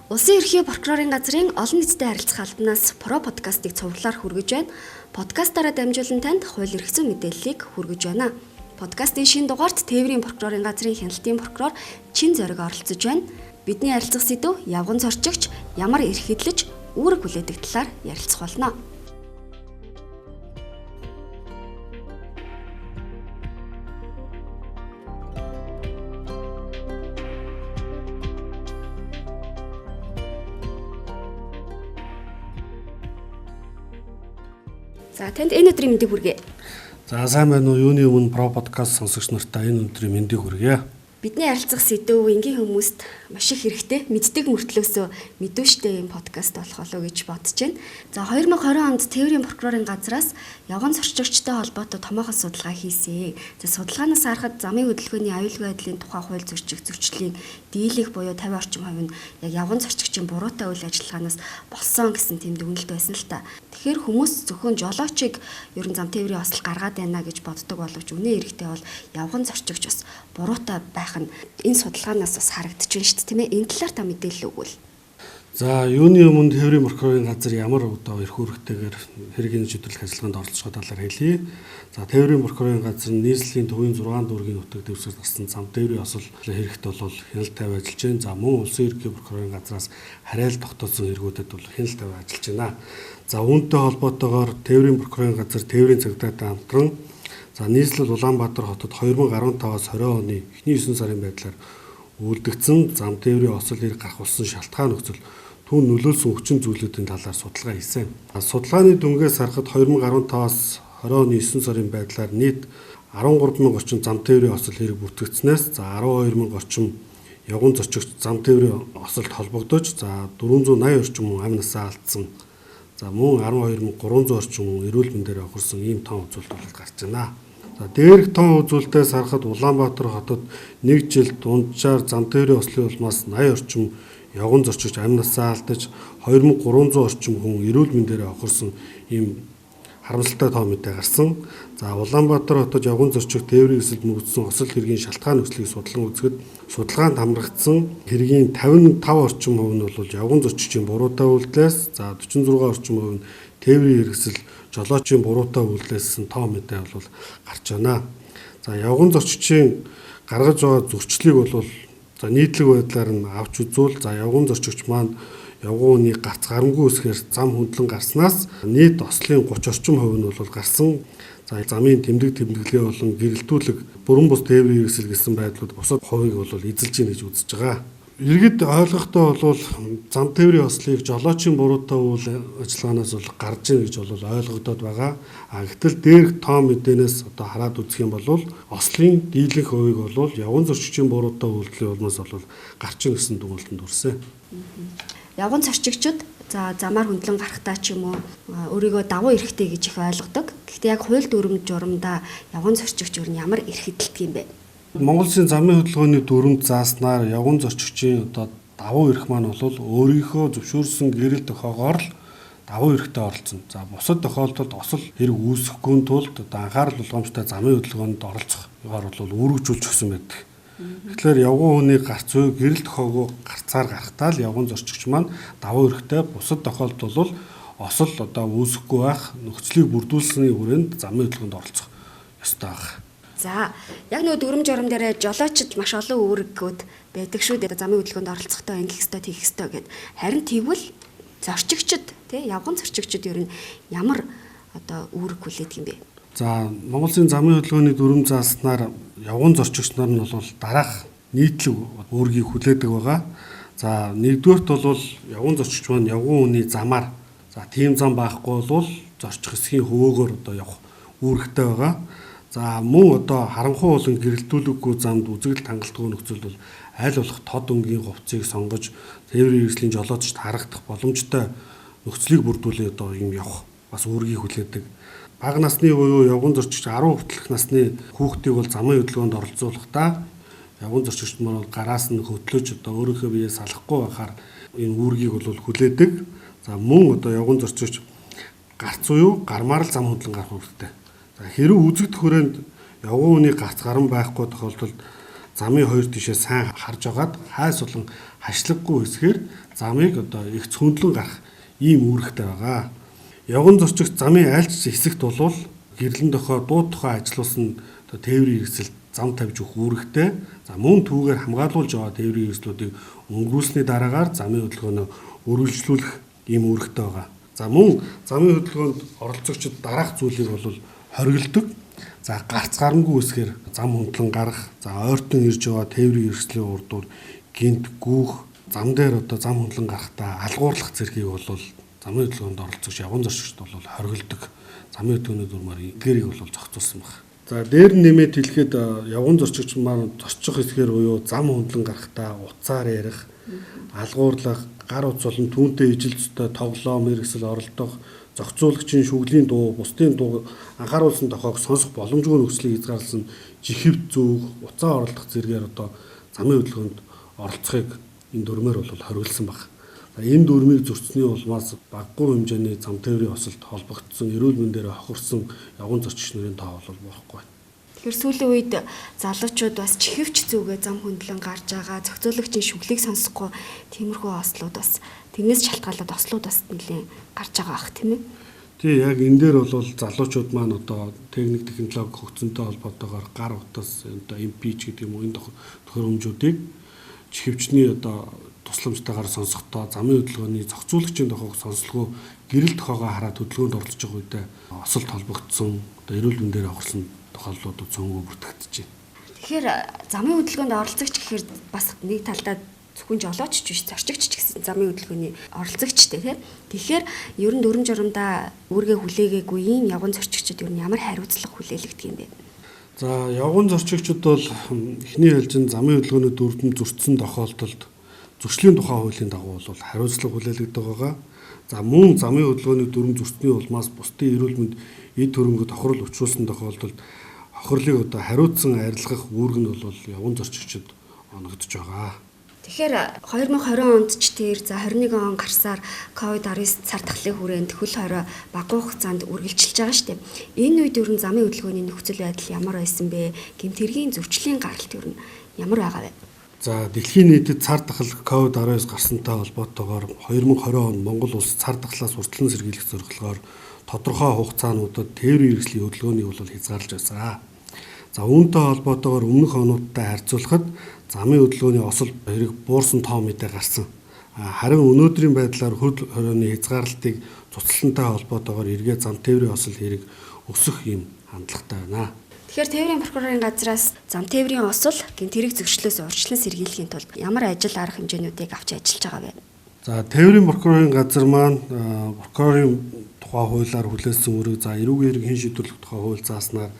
Улсын ерхий прокурорын газрын олон нийтэд харилцах албанаас Про подкастыг цуглуулаар хүргэж байна. Подкастаараа дамжуулан танд хууль эрх зүйн мэдээллийг хүргэж байна. Подкастын шинэ дугаарт Тээврийн прокурорын газрын хяналтын прокурор Чин Зориг оролцож байна. Бидний ярилцах сэдэв явган зорчигч ямар эрх хэдлэж үүрэг хүлээдэг талаар ярилцах болно. За танд энэ өдрийн мэндийг хүргэе. За сайн байна уу? Юуны өмнө Про подкаст сонсогч нартай энэ өдрийн мэндийг хүргэе. Бидний ярилцах сэдэв энгийн хүмүүст маш их хэрэгтэй, мэддэг мөртлөөсөө мэдүүштэй юм подкаст болох болов гэж бодож байна. За 2020 онд Тээврийн прокурорын газраас явган зорчигчтой холбоотой томоохон судалгаа хийсэн. За судалгаанаас харахад замын хөдөлгөөний аюулгүй байдлын тухай хууль зөрчиг зөрчлийн дийлэнх буюу 50% нь яг явган зорчигчийн буруутай үйл ажиллагаанаас болсон гэсэн тийм дүгнэлт байсан л та. Тэгэхээр хүмүүс зөвхөн жолоочийг ер нь зам тээврийн осол гаргаад байна гэж боддог боловч үнэн хэрэгтээ бол явган зорчигч бас буруутай байх нь энэ судалгаанаас бас харагдаж байна шүү дээ, тийм ээ. Энэ талаар та мэдээлэл өгвөл. За юуны өмнө Тээврийн прокурорын газар ямар одоо эрх үүрэгтэйгээр хэргийн шийдвэрлэх ажиллагаанд оролцох талаар хэлье. За Тээврийн прокурорын газар нийслэлийн төвийн 6 дүүргийн нутаг дэвсгэрт гарсан зам тээврийн осол хэрэгт бол хяналт тавь ажиллаж байна. За мөн улсын ерхий прокурорын газраас харайл тогтоосон эргүүдэд бол хяналт тавь ажиллаж байна. За үүнтэй холбоотойгоор Тээврийн прокурорын газар Тээврийн цагдаатай хамтран за нийслэл Улаанбаатар хотод 2015-аас 20 оны эхний 9 сарын байдлаар үлдэгдсэн зам тээврийн осол хэрэг гарах болсон шалтгаан нөхцөл түүн нөлөөлсөн хүчин зүйлүүдийн талаар судалгаа хийсэн. Судалгааны дүнгээс харахад 2015-аас 20 оны 9 сарын байдлаар нийт 13,000 орчим зам тээврийн осол хэрэг бүтгэгдснээс за 12,000 орчим явган зорчигч зам тээврийн осолд холбогдож за 480 орчим хүн амь насаа алдсан. За мөн 12,300 орчим хүн эрүүл мэндээр охирсон ийм тоон үзүүлэлт гарч байна. За дээрх тоон үзүүлэлтээс харахад Улаанбаатар хотод 1 жил дунджаар зам тээврийн ослын улмаас 80 орчим явган зорчигч амь насаа алдаж 2,300 орчим хүн эрүүл мэндээр охирсон ийм харамсалтай тоо мэдээ гарсан. За Улаанбаатар хотод явган зорчиг тээврийн эсэлд мөрөгдсөн осол хэргийн шалтгаан нөхцөлийг судлан үзэхэд судалгаанд хамрагдсан хэргийн 55 орчим хувь нь бол явган зорчигчийн буруутай үйлдэлээс за 46 орчим хувь нь тээврийн хэрэгсэл жолоочийн буруутай үйлдэлээс тоо мэдээ бол гарч байна. За явган зорчигчийн гаргаж байгаа зөрчлийг бол за нийтлэг байдлаар нь авч үзвэл за явган зорчигч маань явган үнийг гарц гарамгүй үсгээр зам хөндлөн гарснаас нийт ослын 30 орчим хувь нь бол гарсан. За замын тэмдэглэгээ болон гэрэлтүүлэг бүрэн бус тээврийн хэрэгсэл гэсэн байдлууд бусад хувийг бол эзэлж гин гэж үзэж байгаа. Иргэд ойлгохтой бол зам тээврийн ослыг жолоочийн буруутай үйл ажиллагаанаас бол гарж ийн гэж бол ойлгогдоод байгаа. Гэтэл дээрх тоон мэдээнээс одоо хараад үзэх юм бол ослын дийлэнх хувийг бол явган зорчигчийн буруутай үйлдэлийн улмаас бол гарч ийн гэсэн дүгнэлтэнд хүрсэн. Явган зорчигчид за замаар хөндлөн гарахтаа ч юм уу өөрийгөө давуу эрхтэй гэж их ойлгодог. Гэхдээ яг хууль дүрм журамдаа явган зорчигч юу ямар эрх хэдэлдэг юм бэ? Монгол Улсын замын хөдөлгөөний дүрмд зааснаар явган зорчигчийн одоо давуу эрх маань бол өөрийнхөө зөвшөөрсөн гэрэл тохиогоор л давуу эрхтэй оролцсон. За бусад тохиолдолд осол хэрэг үүсэхгүй тулд одоо анхаарал болгоомжтой замын хөдөлгөөнд оролцохоор бол үүргэжүүлж өгсөн байдаг. Тэгэхээр явган хүний гарц үе гэрэл тохиогоо гарцаар гарахтаа л явган зорчигч маань давуу эрхтэй, бусад тохиолдолд бол осол одоо үүсэхгүй байх нөхцөлийг бүрдүүлсэний хүрээнд замын хөдөлгөөнд оролцох ёстой байна. За яг нөгөө дүрм журам дээр жолоочд маш олон үүрэгүүд байдаг шүү дээ. Замын хөдөлгөөнд оролцохдоо ингэх ёстой, тэгэх ёстой гэд. Харин тэгвэл зорчигчд тий явган зорчигчд ер нь ямар одоо үүрэг хүлээдэг юм бэ? За Монгол Улсын замын хөдөлгөөний дүрм зааснаар явган зорчигч нар нь бол дараах нийтлэг үүргийг хүлээдэг байгаа. За нэгдүгээрт бол явган зорчигч маань явган хүний замаар за тийм зам байхгүй бол зорчих хэсгийн хөвөөгөөр одоо явах үүрэгтэй байгаа. За мөн одоо харанхуй болон гэрэлтүүлэггүй замд үзэгдэл хангалтгүй нөхцөл бол аль болох тод өнгийн хувцсыг сонгож тээврийн хэрэгслийн жолоочд харагдах боломжтой нөхцөлийг бүрдүүлээ одоо юм явах бас үүргийг хүлээдэг. Бага насны буюу явган зорчигч 10 хүртэлх насны хүүхдийг бол замын хөдөлгөөнд оролцуулахдаа явган зорчигч маань бол гараас нь хөтлөж одоо өөрийнхөө биеэ салахгүй байхаар энэ үүргийг бол хүлээдэг. За мөн одоо явган зорчигч гарц буюу гармаар л зам хөндлөн гарах хэрэгтэй. За хэрэг үзэгдэх хүрээнд явган хүний гарц гаран байхгүй тохиолдолд замын хоёр тишээ сайн харж агаад хайс болон хашлаггүй хэсгээр замыг одоо их цөндлөн гарах ийм үүрэгтэй байгаа. Явган зорчигч замын айлч хэсэгт болвол гэрлэн дохой дууд тухай ажиллуулсан одоо тээврийн хэрэгсэл зам тавьж өгөх үүрэгтэй. За мөн түүгээр хамгаалуулж байгаа тээврийн хэрэгслүүдийг өнгөрүүлсний дараагаар замын хөдөлгөөнөө үргэлжлүүлэх ийм үүрэгтэй байгаа. За мөн замын хөдөлгөөнд оролцогчид дараах зүйлийг бол хоригддог. За гарц гарамгүй үсгээр зам хөндлөн гарах, за ойртон ирж байгаа тээврийн хэрэгслийн урдуур гинт гүүх, зам дээр одоо зам хөндлөн гарахдаа алгуурлах зэргийг бол замын хөдөлгөөнд оролцогч явган зорчигчд бол хоригддог. Замын хөдөлгөөний дүрмээр эдгээрийг бол зохицуулсан байна. За дээр нэмээд хэлэхэд явган зорчигч маань зорчих хэсгээр буюу зам хөндлөн гарахдаа уцаар ярих, алгуурлах, гар утас болон түүнтэй ижил зүйтэй тоглоом хэрэгсэл оролдох, зохицуулагчийн шүглийн дуу, бусдын дуу анхааруулсан тохиог сонсох боломжгүй нөхцөлийг хязгаарласан жихвд зүүх, уцаа оролдох зэргээр одоо замын хөдөлгөөнд оролцохыг энэ дүрмээр бол хориглосон баг. Энэ дүрмийг зөрчсөний улмаас баггүй хэмжээний зам тээврийн осолд холбогдсон эрүүл мэндээр хохирсон явган зорчигч нарын тоо бол болохгүй. Тэгэхээр сүүлийн үед залуучууд бас чихвч зүгээ зам хөндлөн гарч байгаа, зохицуулагчийн шүглийг сонсохгүй тиймэрхүү ослууд бас тэрнээс шалтгаалаад ослууд бас нэлээд гарч байгаа бах тийм ээ. Тий, яг энэ дээр бол залуучууд маань одоо техник технологи хөгжсөнтэй холбоотойгоор гар утас одоо MPH гэдэг юм уу энэ тохиромжуудыг чихвчний одоо тусламжтайгаар сонсохдоо замын хөдөлгөөний зохицуулагчийн тохиог сонсолгүй гэрэл тохиогоо хараад хөдөлгөөнд оролцож байгаа үедээ осолд холбогдсон одоо эрүүл мэндээр авахсан тохиолдлууд цөөнгөө бүртгэгдэж байна. Тэгэхээр замын хөдөлгөөнд оролцогч гэхээр бас нэг талдаа зөвхөн жолооч ч биш зорчигч ч гэсэн замын хөдөлгөөний оролцогчтэй тийм. Тэгэхээр ер нь дүрм журамдаа үүргээ хүлээгээгүй ийм явган зорчигчид ер нь ямар хариуцлага хүлээлгдэг юм бэ? За явган зорчигчид бол эхний хэлжин замын хөдөлгөөний дүрмд зөрчсөн тохиолдолд зөрчлийн тухай хуулийн дагуу бол хариуцлага хүлээлгдэг байгаа. За мөн замын хөдөлгөөний дүрм зөрчсөний улмаас бусдын эрүүл мэнд эд хөрөнгөд хохирол учруулсан тохиолдолд хохирлыг одоо хариуцсан арилгах үүрэг нь бол явган зорчигчид оногдож байгаа. Тэгэхээр 2020 онд ч тэр за 21 он гарсаар COVID-19 цар тахлын хүрээнд хөл хорой багуу хугацаанд үргэлжилж байгаа шүү дээ. Энэ үед ер нь замын хөдөлгөөний нөхцөл байдал ямар байсан бэ? Гэмтэргийн зөрчлийн гаралт ер нь ямар байгаа вэ? За дэлхийн нийтэд цар тахал COVID-19 гарсантай холбоотойгоор 2020 он Монгол улс цар тахлаас урьдчилан сэргийлэх зорилгоор тодорхой хугацаануудад тээврийн хэрэгслийн хөдөлгөөнийг бол хязгаарлаж байсан. За үүнтэй холбоотойгоор өмнөх онуудтай харьцуулахад замын хөдөлгөөний осол хэрэг буурсан тоо мэдээ гарсан. Харин өнөөдрийн байдлаар хөл хорионы хязгаарлалтыг цуцлалтантай холбоотойгоор эргээ зам тээврийн осол хэрэг өсөх юм хандлагатай байна. Тэгэхээр тээврийн прокурорын газраас зам тээврийн осол гэмтэрэг зөвчлөөс урьдчилан сэргийлэхийн тулд ямар ажил арга хэмжээнүүдийг авч ажиллаж байгаа вэ? За тээврийн прокурорын газар маань прокурорын тухай хуулиар хүлээсэн үүрэг за эрүүгийн хэрэг хэн шийдвэрлэх тухай хууль зааснаар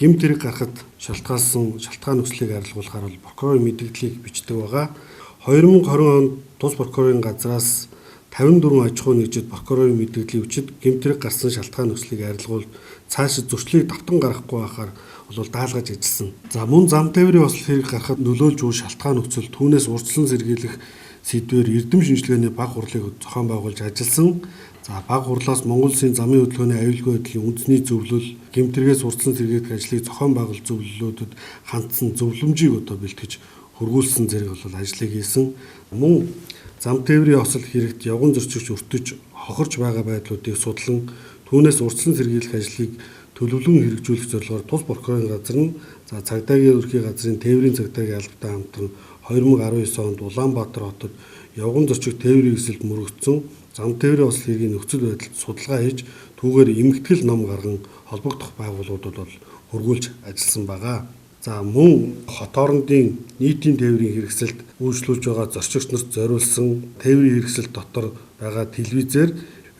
гэмтэрэг гарахад шалтгаан нөхцөлийг арилгуулахаар бол прокурорын мэдээллийг бичдэг байгаа. 2020 онд тус прокурорын газраас 54 аж ахуй нэгжид прокурорын мэдээллийн хүчит гэмтэрэг гарсан шалтгаан нөхцөлийг арилгуул цаашид зөрчлийг давтан гаргахгүй байхаар бол даалгаж ажилласан. За мөн зам тээврийн осол хэрэг гарахад нөлөөлж буй шалтгаан нөхцөл түүнээс урьдчилан сэргийлэх сэдвээр эрдэм шинжилгээний баг хурлыг зохион байгуулж ажилласан. За баг хурлаас Монгол Улсын замын хөдөлгөөний аюулгүй байдлын үндэсний зөвлөл, гэмтэргээс урьдчилан сэргийлэх ажлыг зохион байгуулах зөвлөлүүдэд хандсан зөвлөмжийг одоо бэлтгэж хөргүүлсэн зэрэг бол ажлыг хийсэн. Мөн зам тээврийн осол хэрэгт явган зорчигч өртөж хохирч байгаа байдлуудыг судлан түүнээс урьдчилан сэргийлэх ажлыг төлөвлөн хэрэгжүүлэх зорилгоор тус прокурорын газар нь за цагдаагийн ерхий газрын тээврийн цагдаагийн албатай хамтран 2019 онд Улаанбаатар хотод явган зорчиг тээврийн хэсэлд мөрөгдсөн зам тээврийн осол хэргийн нөхцөл байдалд судалгаа хийж түүгээр эмгтгэл ном гарган холбогдох байгууллагуудад бол хөргүүлж ажилласан байгаа. За мөн хот орондын нийтийн тээврийн хэрэгсэлд үйлчлүүлж байгаа зорчигч нарт зориулсан тээврийн хэрэгсэл дотор байгаа телевизээр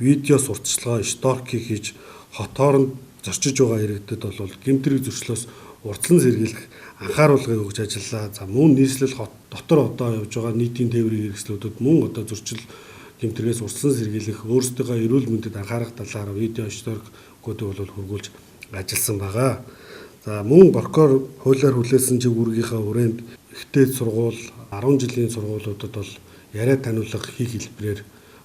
видео сурталчилгаа шторкийг хийж хот оронд зорчиж байгаа иргэдэд бол гэмтэрэг зөрчлөөс урьдчилан сэргийлэх анхааруулгыг өгж ажиллаа. За мөн нийслэл хот дотор одоо явж байгаа нийтийн тээврийн хэрэгслүүдэд мөн одоо зөрчил гэмтэргээс урьдчилан сэргийлэх өөрсдийнхөө эрүүл мэндэд анхаарах талаар видео шторкуудыг бол хөргүүлж ажилласан байгаа. За мөн прокурор хуулиар хүлээсэн чиг үүргийнхаа хүрээнд ихтэй сургууль 10 жилийн сургуулиудад бол яриа таниулах хийх хэлбэрээр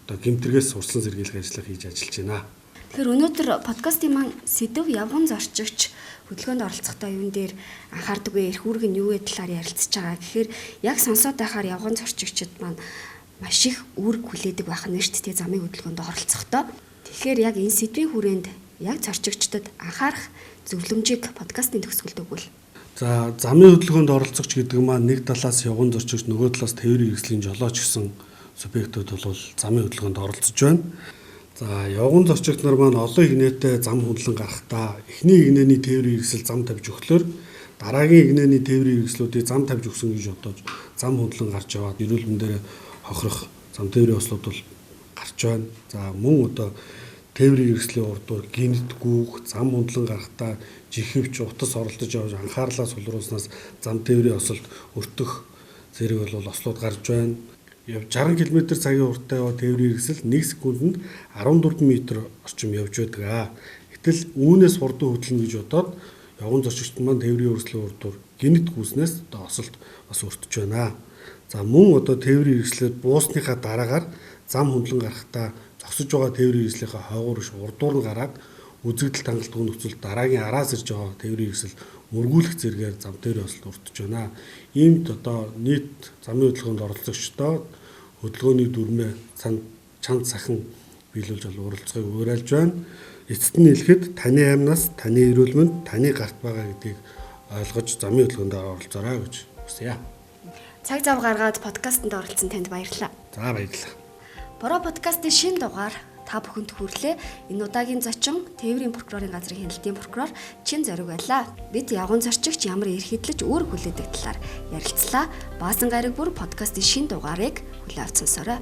одоо гэмтэргээс урьдчилан сэргийлэх ажлыг хийж ажиллаж байна. Тэгэхээр өнөөдөр подкастын маань сэдв явган зорчигч хөдөлгөөнд оролцохдоо юун дээр анхаардаг вэ? Эрх үүрэг нь юу вэ талаар ярилцж байгаа. Тэгэхээр яг сонсоод байхаар явган зорчигчид маань маш их үүрэг хүлээдэг байх нь шүү дээ замын хөдөлгөөнд оролцохдоо. Тэгэхээр яг энэ сэдвийн хүрээнд яг зорчигчдод анхаарах зөвлөмжийг подкастын төгсгөлд өгвөл. За замын хөдөлгөөнд оролцогч гэдэг маань нэг талаас явган зорчигч, нөгөө талаас тээврийн хэрэгслийн жолооч гэсэн субъектууд бол замын хөдөлгөөнд оролцож байна. За явган зорчигч нар маань олон игнэтэй зам хөндлөн гарахдаа эхний игнэний тээврийн хэрэгсэл зам тавьж өглөөр дараагийн игнэний тээврийн хэрэгслүүдийг зам тавьж өгсөн гэж бодож зам хөндлөн гарч яваад эрүүл мэндээр хохирох зам тээврийн ослууд бол гарч байна. За мөн одоо тээврийн хэрэгслийн урдуур гинт гүүх зам хөндлөн гарахдаа жихвч утас оролдож явж анхаарлаа сулруулснаас зам тээврийн осолд өртөх зэрэг бол ослууд гарч байна. 60 км/цагийн хурдтай тээврийн хэрэгсэл 1 секундэд 14 м орчим явж байдаг. Гэтэл үүнээс хурдан хөдлөнө гэж бодоод явган зорчигчд маань тээврийн өрсөлийн урдуур гинт гүйснээс одоо осолд бас өртөж байна. За мөн одоо тээврийн хэрэгслээр буусныхаа дараагаар зам хөндлөн гарахдаа зогсож байгаа тээврийн хэрэгслийнхаа хойгуур биш урдуур нь гараад үзэгдэл тангалтгүй нөхцөлд дараагийн араас ирж байгаа тээврийн хэрэгсэл мөргүүлэх зэргээр зам тээврийн осолд өртөж байна. Иймд одоо нийт замын хөдөлгөөнд оролцогчдоо хөдөлгөөний дүрмээ чанд сахан биелүүлж уралцахыг уриалж байна. Эцэст нь хэлэхэд таны аймнаас таны эрүүл мэнд таны гарт байгаа гэдгийг ойлгож замын хөдөлгөөнд оролцоорой гэж хүсье. Цаг зав гаргаад подкастт оролцсон танд баярлалаа. За баярлалаа. Бороо подкастын шинэ дугаар та бүхэнд хүрлээ. Энэ удаагийн зочин Тээврийн прокурорын газрын хяналтын прокурор Чин Зориг байлаа. Бид явган зорчигч ямар эрх хөдлөж үүрэг хүлээдэг талаар ярилцлаа. Баасан гараг бүр подкастын шинэ дугаарыг хүлээн авч сонсоорой.